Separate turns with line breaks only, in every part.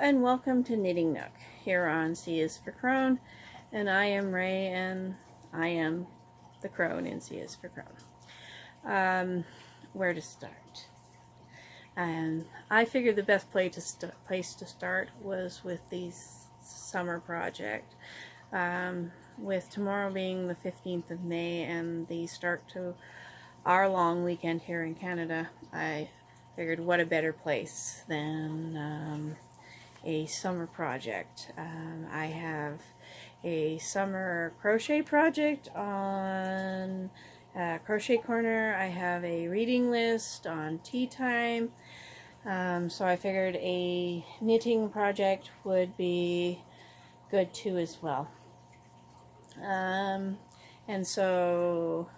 and welcome to Knitting Nook here on C is for Crone, and I am Ray and I am the crone in C is for Crone. Where to start? I figured the best place to start was with the summer project. With tomorrow being the 15th of May and the start to our long weekend here in Canada, I figured what a better place than a summer project. I have a summer crochet project on Crochet Corner. I have a reading list on Tea Time. So I figured a knitting project would be good too as well. And so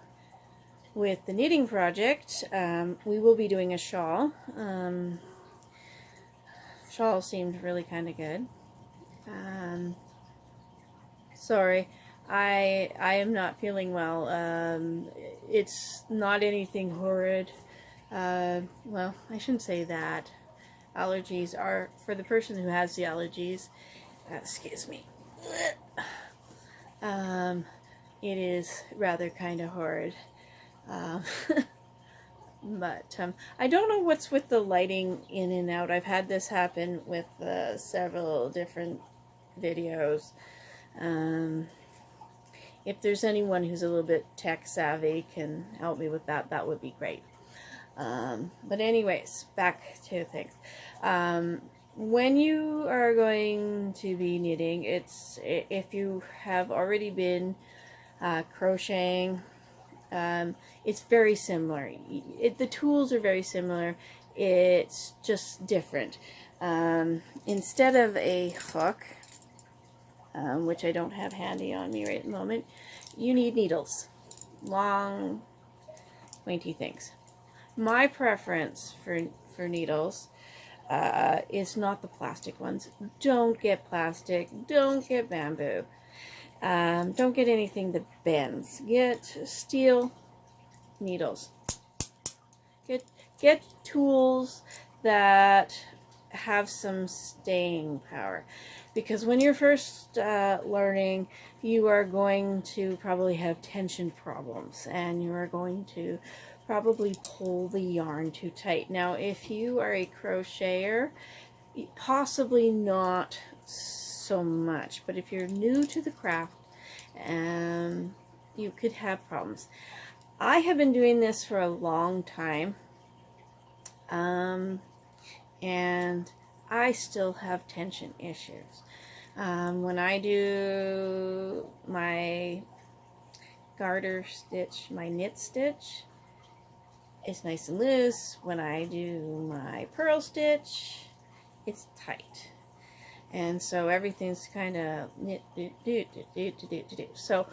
with the knitting project, we will be doing a shawl. Shawl seemed really kind of good. Sorry, I am not feeling well. It's not anything horrid. Well, I shouldn't say that. Allergies are, for the person who has the allergies, excuse me, it is rather kind of horrid. But I don't know what's with the lighting in and out. I've had this happen with several different videos. If there's anyone who's a little bit tech savvy can help me with that, that would be great. But anyways, back to things. When you are going to be knitting, if you have already been crocheting, it's very similar. The tools are very similar. It's just different. Instead of a hook, which I don't have handy on me right at the moment, you need needles. Long, pointy things. My preference for needles is not the plastic ones. Don't get plastic. Don't get bamboo. Don't get anything that bends. Get steel needles. Get tools that have some staying power, because when you're first learning, you are going to probably have tension problems and you are going to probably pull the yarn too tight. Now, if you are a crocheter, possibly not so much, but if you're new to the craft, you could have problems. I have been doing this for a long time, and I still have tension issues. When I do my garter stitch, my knit stitch, it's nice and loose. When I do my purl stitch, it's tight. And so everything's kind of knit, so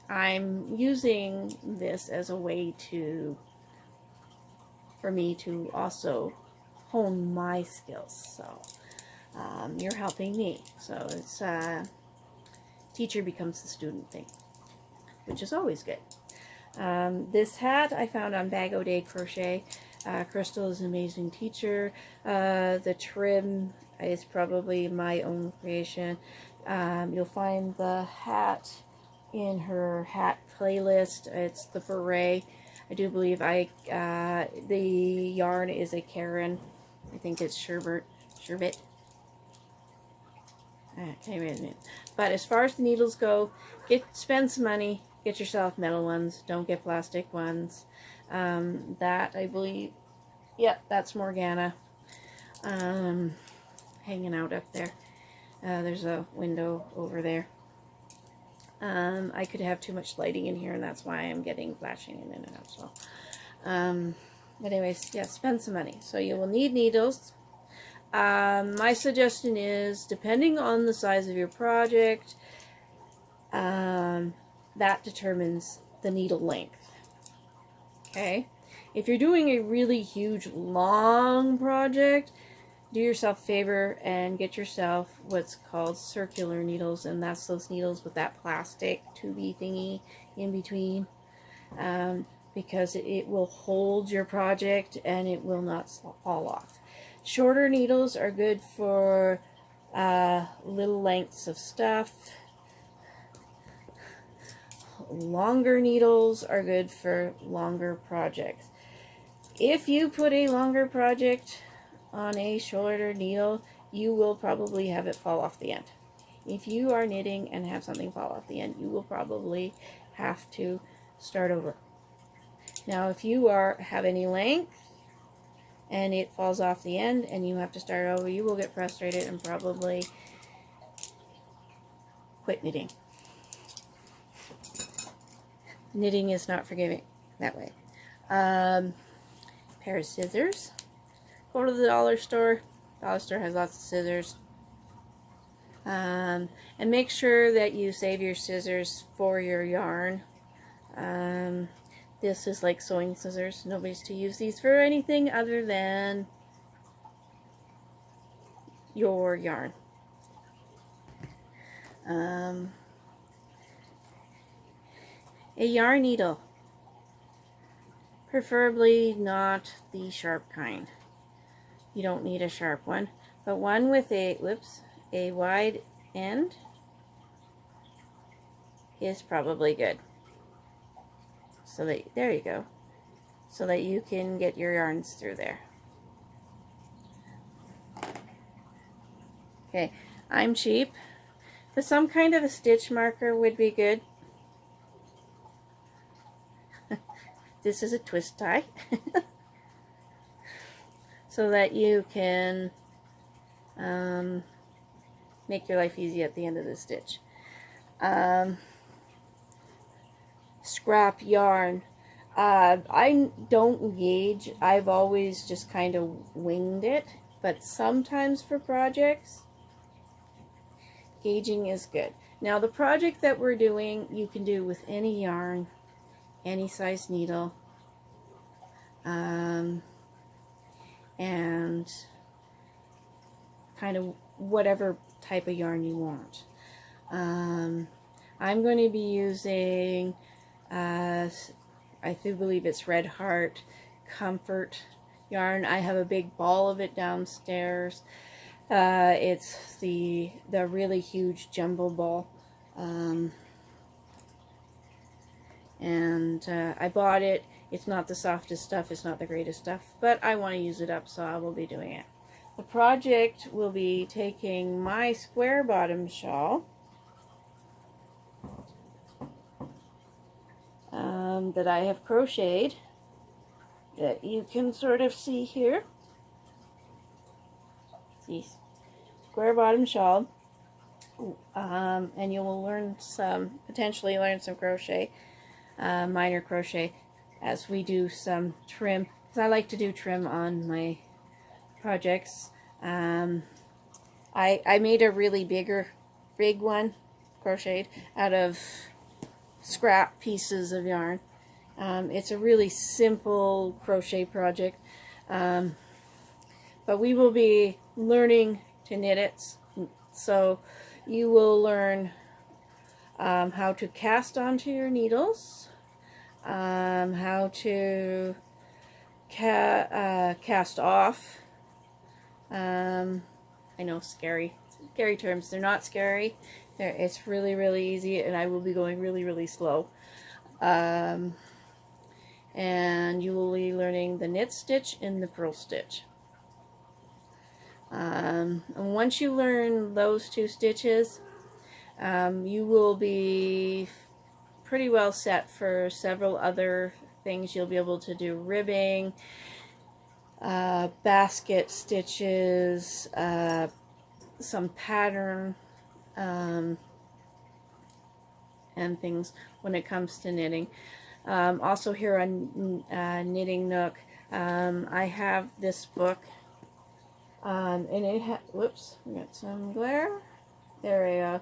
I'm using this as a way for me to also hone my skills. So you're helping me. So it's teacher becomes the student thing, which is always good. This hat I found on Bag O' Day Crochet. Crystal is an amazing teacher. The trim is probably my own creation. You'll find the hat in her hat playlist. It's the beret. I do believe the yarn is a Karen. I think it's sherbet. But as far as the needles go, spend some money. Get yourself metal ones. Don't get plastic ones. That, I believe, yep, that's Morgana. Hanging out up there. There's a window over there. I could have too much lighting in here, and that's why I'm getting flashing in and out. So, but anyways, yeah, spend some money. So you will need needles. My suggestion is, depending on the size of your project, that determines the needle length. Okay, if you're doing a really huge, long project, do yourself a favor and get yourself what's called circular needles, and that's those needles with that plastic tubey thingy in between, because it will hold your project and it will not fall off. Shorter needles are good for little lengths of stuff. Longer needles are good for longer projects. If you put a longer project on a shorter needle, you will probably have it fall off the end. If you are knitting and have something fall off the end, you will probably have to start over. Now, if you have any length and it falls off the end and you have to start over, you will get frustrated and probably quit knitting. Knitting is not forgiving that way. Pair of scissors. Go to the dollar store. Dollar store has lots of scissors. And make sure that you save your scissors for your yarn. This is like sewing scissors. Nobody's to use these for anything other than your yarn. A yarn needle. Preferably not the sharp kind. You don't need a sharp one, but one with a wide end is probably good. So that, there you go. So that you can get your yarns through there. Okay, I'm cheap. But some kind of a stitch marker would be good. This is a twist tie. So that you can make your life easy at the end of the stitch. Scrap yarn. I don't gauge. I've always just kind of winged it, but sometimes for projects, gauging is good. Now the project that we're doing, you can do with any yarn, any size needle, and kind of whatever type of yarn you want. I'm going to be using, I do believe it's Red Heart Comfort yarn. I have a big ball of it downstairs. It's the really huge jumbo ball. I bought it. It's not the softest stuff, it's not the greatest stuff, but I want to use it up, so I will be doing it. The project will be taking my square bottom shawl that I have crocheted, that you can sort of see here. See, square bottom shawl, and you will potentially learn some crochet, minor crochet, as we do some trim, because I like to do trim on my projects. I made a really big one crocheted out of scrap pieces of yarn. It's a really simple crochet project, but we will be learning to knit it, so you will learn how to cast onto your needles, how to cast off. I know, scary terms. They're not scary. It's really, really easy, and I will be going really, really slow. And you will be learning the knit stitch and the purl stitch. And once you learn those two stitches, you will be pretty well set for several other things. You'll be able to do ribbing, basket stitches, some pattern, and things when it comes to knitting. Also here on Knitting Nook, I have this book, and it whoops, we got some glare. There we go.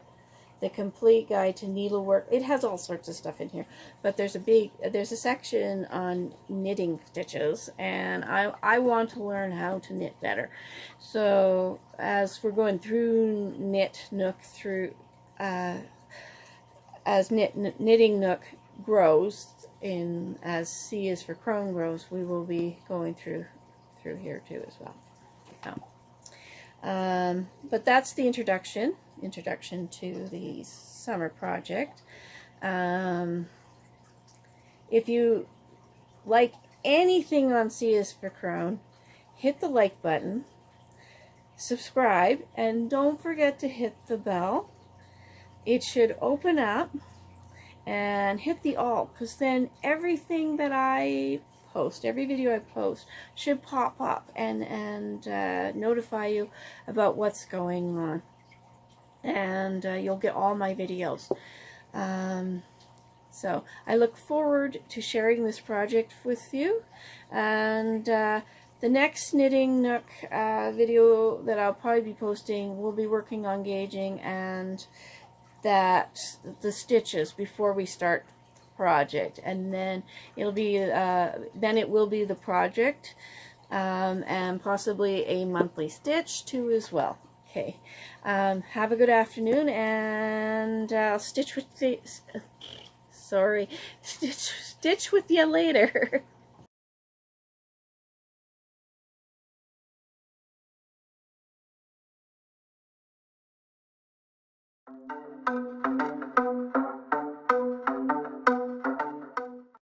The Complete Guide to Needlework. It has all sorts of stuff in here, but there's a section on knitting stitches, and I want to learn how to knit better. So as we're going through Knit Nook, as Knitting Nook grows, as C is for Crone grows, we will be going through here too as well. now. But that's the introduction to the summer project. If you like anything on C is for Crown, hit the like button, subscribe, and don't forget to hit the bell. It should open up, and hit the all, because then everything that I post, every video I post, should pop up and notify you about what's going on, and you'll get all my videos. So I look forward to sharing this project with you, and the next Knitting Nook video that I'll probably be posting will be working on gauging and the stitches before we start the project, and then it will be the project, and possibly a monthly stitch too as well. Okay, have a good afternoon, and I'll stitch with you later.